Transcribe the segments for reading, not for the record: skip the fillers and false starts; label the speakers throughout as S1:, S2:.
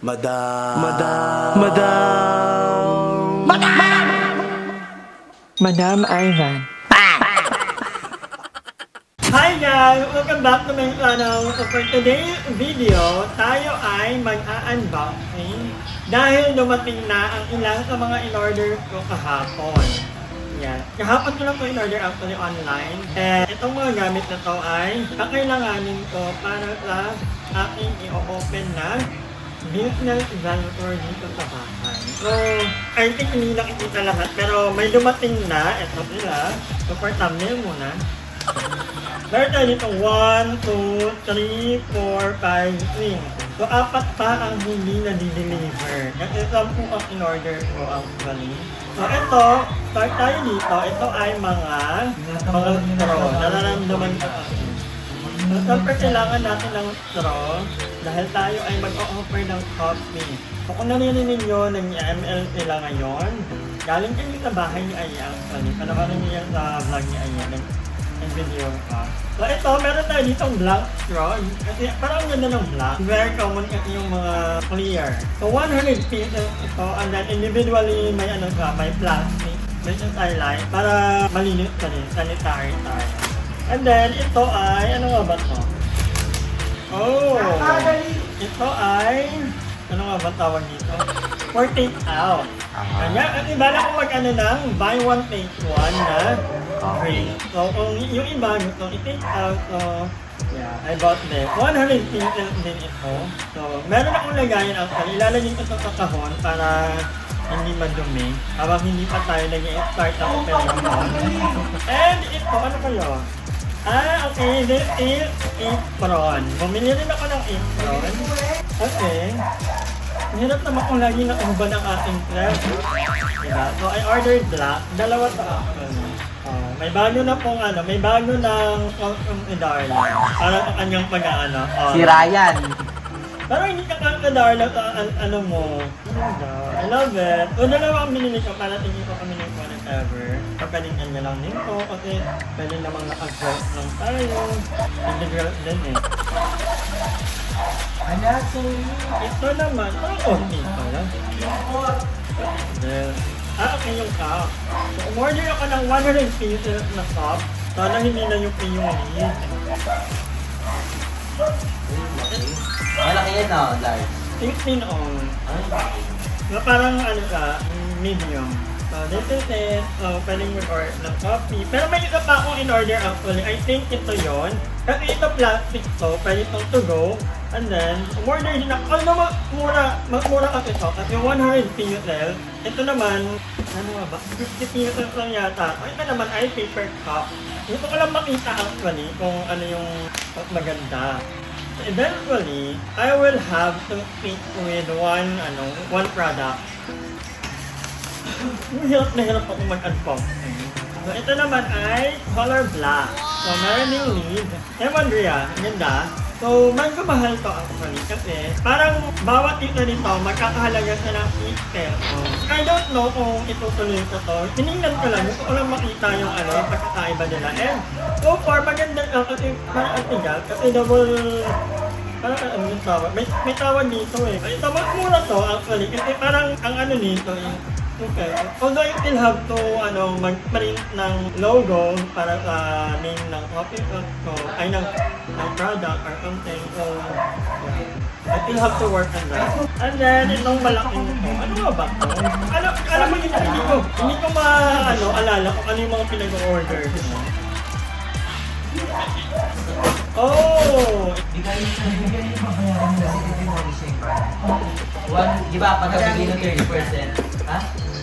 S1: Madam.
S2: Madam Ivan.
S3: Hi guys! Welcome back to my channel. So for today's video, tayo ay mag-unboxing dahil dumating na ang ilang sa mga in-order ko kahapon. Yan. Kahapon ko lang ito in-order actually online. And itong mga gamit na to ay kakailanganin ko para sa aking i-open na business voucher dito sa bahay. So, I think hindi nakikita lahat pero may dumating na. Ito sila. So for thumbnail muna. Meron tayo dito 1, 2, 3, 4, 5, 6. So, apat pa ang hindi na-deliver. Kasi 10 ang in-order ko actually. So, ito, start tayo dito. Ito ay mga straw. Nararamdaman ko kasi. So, siyempre kailangan natin ng straw dahil tayo ay mag-o-offer ng coffee. So, kung narinig nyo, nag-ML sila ngayon, galing kayo sa bahay ni Aya actually. Panakarin niyo yan sa vlog ni Aya. Ang video ka. So ito, meron tayo ditong black straw. Kasi parang ganda ng black. Very common kasi yung mga clear. So 100 pieces ito. And then individually may ano ka, may plastic. May starlight para malinis ka rin. Sanitary tayo. And then ito ay, ano nga ba ito? Oh! Ito ay, ano nga ba tawag dito? For take out. Kanya, at ibala ko mag-ano ng buy one take one na free. So, kung yung iba gusto i-take out, so, yeah, I bought this. 100 pieces din ito. So, meron akong lagayan actually. Ilalagay ko ito sa kahon para hindi madumi. Habang hindi pa tayo nag-i-start ang operation. And ito, ano kayo? Okay, this is apron. Bumili rin ako ng apron. Okay. Hirap naman kung lagi nakahubad ang ating prep. Diba? So, I ordered black. Dalawa to actually. May bago na pong ano, may bago ng Darla. Para sa kanyang pag-ano.
S4: Si Ryan.
S3: Pero hindi ka Darla sa ano mo. I love it. So, dalawa ang binili ko para tingin ko kami ng one ever. Pagkaling kanya lang nito kasi pwede namang naka-dress lang tayo. Hindi girl din eh. Ito naman, konti pala. Okay yung cup. So, umorder ako ng 100 pieces na cup. Sana hindi na yung lid.
S4: Malaki yan na, large.
S3: 16 on. Na parang ano ka, medium. So, this is it. Pwedeng mag-order ng coffee. Pero may isa pa akong in-order actually. I think ito yon. Kasi ito plastic to. Pwede itong to go. And then, umorder din ako. Ano naman, mura kasi ito. Kasi 100 pieces. Ito naman, ano nga ba? 50 pieces lang yata. Ito naman ay paper cup. Gusto ko lang makita actually kung ano yung maganda. So, eventually, I will have to pick with one product. Hirap na hirap ako mag-unboxing. So, ito naman ay color black. So, meron yung lid. Ewan Ria, ganda. So, medyo mahal to actually kasi parang bawat ito nito magkakahalaga sa ng 8 pesos. I don't know kung itutuloy ko to. Tinignan ko lang, gusto ko lang makita yung pagkakaiba nila. And so far, maganda lang kasi parang antigal kasi double... Parang ano yung tawag? May tawag dito eh. Ito, magmura to actually kasi parang ang ano nito eh. Okay. Although you still have to mag-print ng logo para sa name ng coffee so, ay ng product or something. So, yeah. I still have to work on that. And then, itong malaking ito. Ano ba ito? Alam mo yun, hindi ko alala kung ano yung mga pinag-order. Oh!
S4: Di ba, pagkabigay ng 30%? Ha?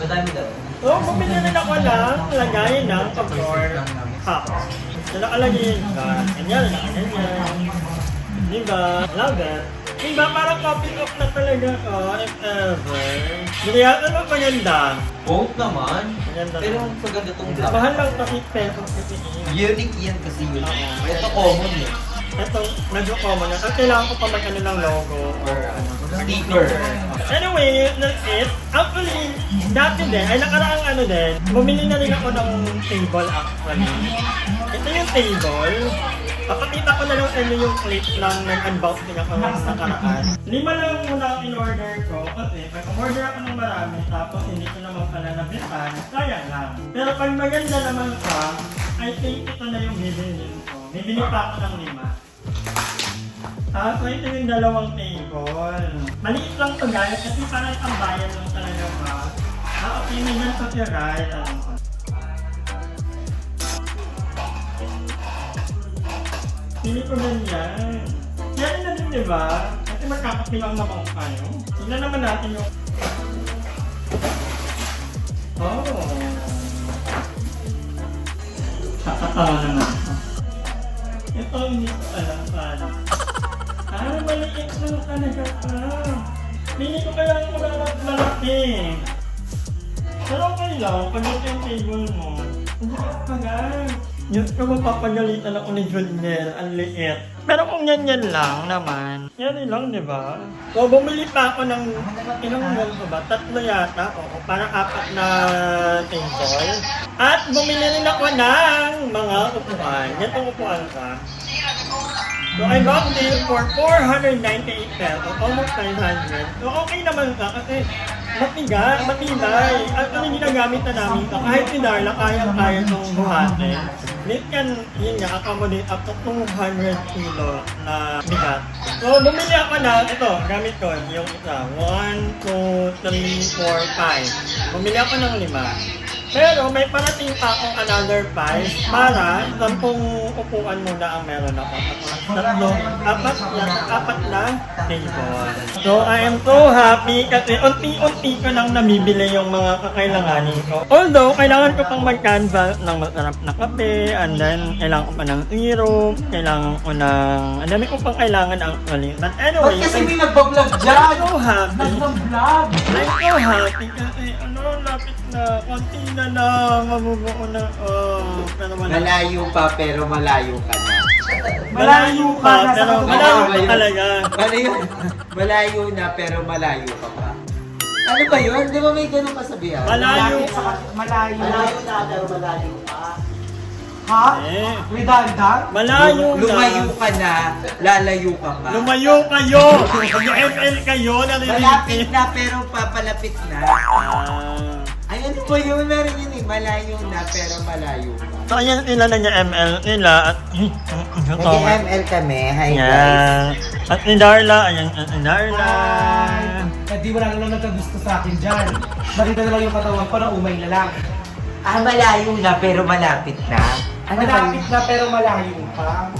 S4: Madami daw.
S3: So, bumili rin ako ng lagayan ng pag-door cup. So, nakalagay ka. Ganyan, nakaganyan. Diba? Love it. Diba, parang coffee cup na talaga ko, if ever. Bigyan mo maganda.
S4: Both naman.
S3: Maganda.
S4: Pero ang paganda tong black.
S3: Mahal lang ito 8 pesos kasi
S4: Unique yan kasi yun. Ito common eh.
S3: ito, medyo common na. At kailangan ko pa mag-ano ng logo or
S4: Sticker.
S3: Anyway, that's it. Actually, dati din, ay nakaraang din, bumili na rin ako ng table actually. Ito yung table. Papakita ko na lang sa inyo yung clip ng nag-unboxing ako ng nakaraan. 5 lang muna ang in-order marami, tapos hindi ko naman pala nabitan, sayang lang. Pero pag maganda naman ka, I think ito na yung bibilin ko. Bibili pa ako ng 5. So ito yung 2 table. Maliit lang to guys, kasi parang tambayan lang talaga ba. Okay, may ganito si Ryle. Pili ko ganyan. Kaya na din, di ba? Kasi magkakapilang naman kayo. Tignan naman natin yung... Oh! Kakatawa naman ito. Ito hindi ko alam paano. Maliit lang talaga ka. Pili ko kaya yung malaki. Pero okay lang, pag ito yung table mo, hindi ka pagay. Diyos ko, mapapagalitan ako ni Juniel, ang liit. Pero kung yan lang naman, yan lang, di ba? So, bumili pa ako ng, ilang meal ko ba? 3 yata, oo, parang 4 na table. At bumili rin ako ng mga upuan. Yan ang upuan ka. So, I got this for 498 pesos, almost 500. So, okay naman ka kasi matibay. At ano yung ginagamit na namin ito, kahit si Darla, kaya itong buhatin. It can, yun nga, accommodate up to 200 kilo na bigat. So, bumili ako na, ito, gamit ko, yung isa, 1, 2, 3, 4, 5. Bumili ako ng 5. Pero may parating pa akong another 5 para 10 upuan muna ang meron ako. Apat na table. So I am so happy kasi unti-unti ko lang namibili yung mga kakailanganin ko. Although, kailangan ko pang mag-canvas ng masarap na kape, and then kailangan ko pa ng syrup, kailangan ko ng... Ang dami ko pang kailangan actually. But anyway,
S4: Kasi may nagbablog dyan!
S3: I'm so happy.
S4: Nagbablog!
S3: I'm so happy kasi lapit na, konti na lang, mabubuo na, pero
S1: Malayo pa pero malayo ka na.
S3: Malayo pa, pero malayo pa talaga.
S1: Malayo na pero malayo ka pa. Ano ba yun? Di ba may ganun kasabihan?
S3: Malayo
S4: Sa malayo.
S1: Malayo na pero malayo pa.
S4: Ha?
S3: Eh,
S4: May dagdag?
S3: malayo na.
S1: Lumayo ka na, lalayo ka pa.
S3: Lumayo kayo! Mag-FL kayo,
S1: Malapit
S3: narinig.
S1: na pero papalapit na. Ay, ano ba yun? Meron yun eh. Malayo na pero malayo pa.
S3: So, ayan nila na niya ML nila at...
S1: Nag-ML kami. Hi guys.
S3: Yan. At ni Darla, ayan ni Darla.
S4: Hindi wala lang nagkagusto sa akin dyan. Nakita na lang yung katawan ko na umay na lang.
S1: Malayo na pero malapit na. Ano ba
S4: Malapit
S1: yun?
S4: na pero malayo pa.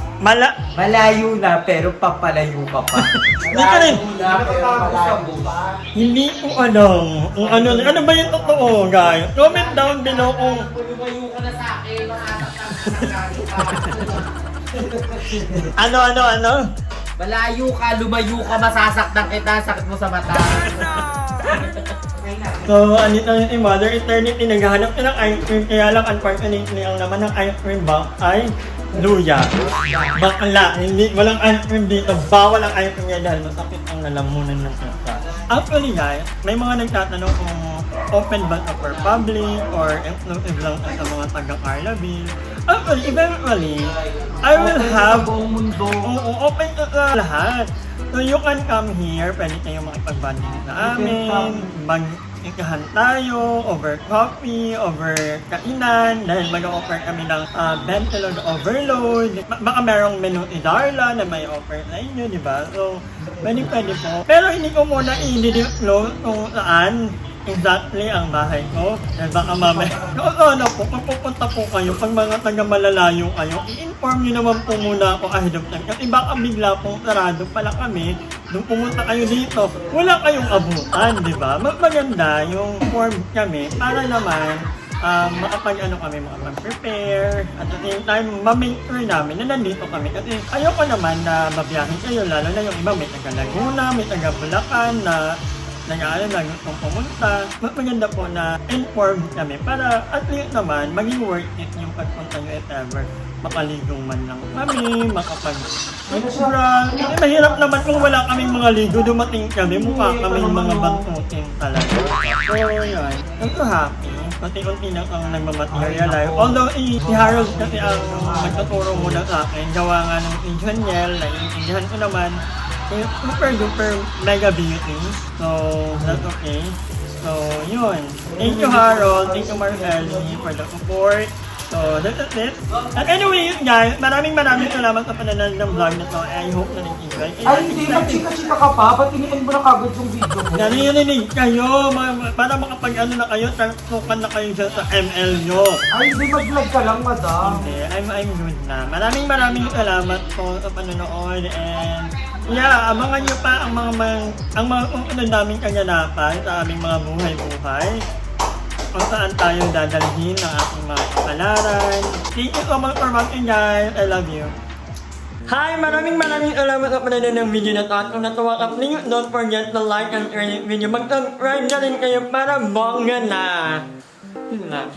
S1: Malayo na pero papalayo ka pa.
S3: Hindi ka rin.
S1: na pero malayo pa.
S3: Hindi ko alam kung ano ba yung totoo, guys. Comment down below kung
S4: Lumayo ka na sa akin,
S3: ano.
S1: Malayo ka, lumayo ka, masasaktan kita, sakit mo sa mata.
S3: So, anito yung Mother Eternity, naghahanap ka ng ice cream, kaya lang unfortunately ang naman ng ice cream box ay luya. Bakla, walang ice cream dito, bawal ang ice cream yan dahil masakit ang lalamunan ng isa. Actually guys, may mga nagtatanong kung open ba ito for public or exclusive lang sa mga taga-Carlaville. Actually, eventually, I will have open to sa lahat. So you can come here, pwede kayong makipag-bonding sa amin, mag-ikahan tayo, over coffee, over kainan, dahil mag-offer kami ng Bentelog Overload. Baka merong menu ni Darla na may offer sa inyo, di ba? So, pwede po. Pero hindi ko muna i-disclose kung saan exactly ang bahay ko. Dahil baka mamaya, ano po, pag pupunta po kayo, pag mga taga-malalayo kayo, i-inform nyo naman po muna ako ahead of time. Kasi baka bigla pong sarado pala kami, nung pumunta kayo dito, wala kayong abutan, di ba? Maganda yung form kami para naman makapag-prepare. At the same time, ma-make sure namin na nandito kami. Kasi ayoko naman na mabiyahin kayo, lalo na yung iba may taga-Laguna, may taga-Bulacan na gustong pumunta. Mas maganda po na informed kami para at least naman maging worth it yung pagpunta nyo if ever makaligong man lang kami, makapag-brag. Kasi mahirap naman kung wala kaming mga ligo, dumating kami, mukha kaming mga bantutin talaga. So yun, I'm so happy. Unti-unti lang ang nagmamaterialize. Although si Harold kasi ang nagtuturo muna sa akin, gawa nga ng Juniel, naiintindihan ko naman, super duper mega beauty. So, that's okay. So, yun. Thank you, Harold. Thank you, Marcelli, for the support. So, that's it. At anyway, yun guys, maraming salamat sa panonood ng vlog na to. I hope na nag-enjoy.
S4: Ay, hindi. Magchika-chika ka pa. Ba't iniin mo na kagad yung video ko?
S3: Narinig kayo, para makapag-ano na kayo, tukan na kayo dyan sa ML nyo.
S4: Ay, hindi. Mag-vlog ka lang, madam.
S3: Okay, I'm good na. Maraming salamat po sa panonood and yeah, abangan nyo pa ang mga naming kaganapan sa aming mga buhay-buhay. Kung saan tayo dadalhin ng ating mga kapalaran. Thank you so much for watching guys. I love you. Hi! Maraming salamat sa panonood ng video na to. At kung natuwa ka, please don't forget to like and share this video. Mag-subscribe na rin kayo para bongga na. Yun na.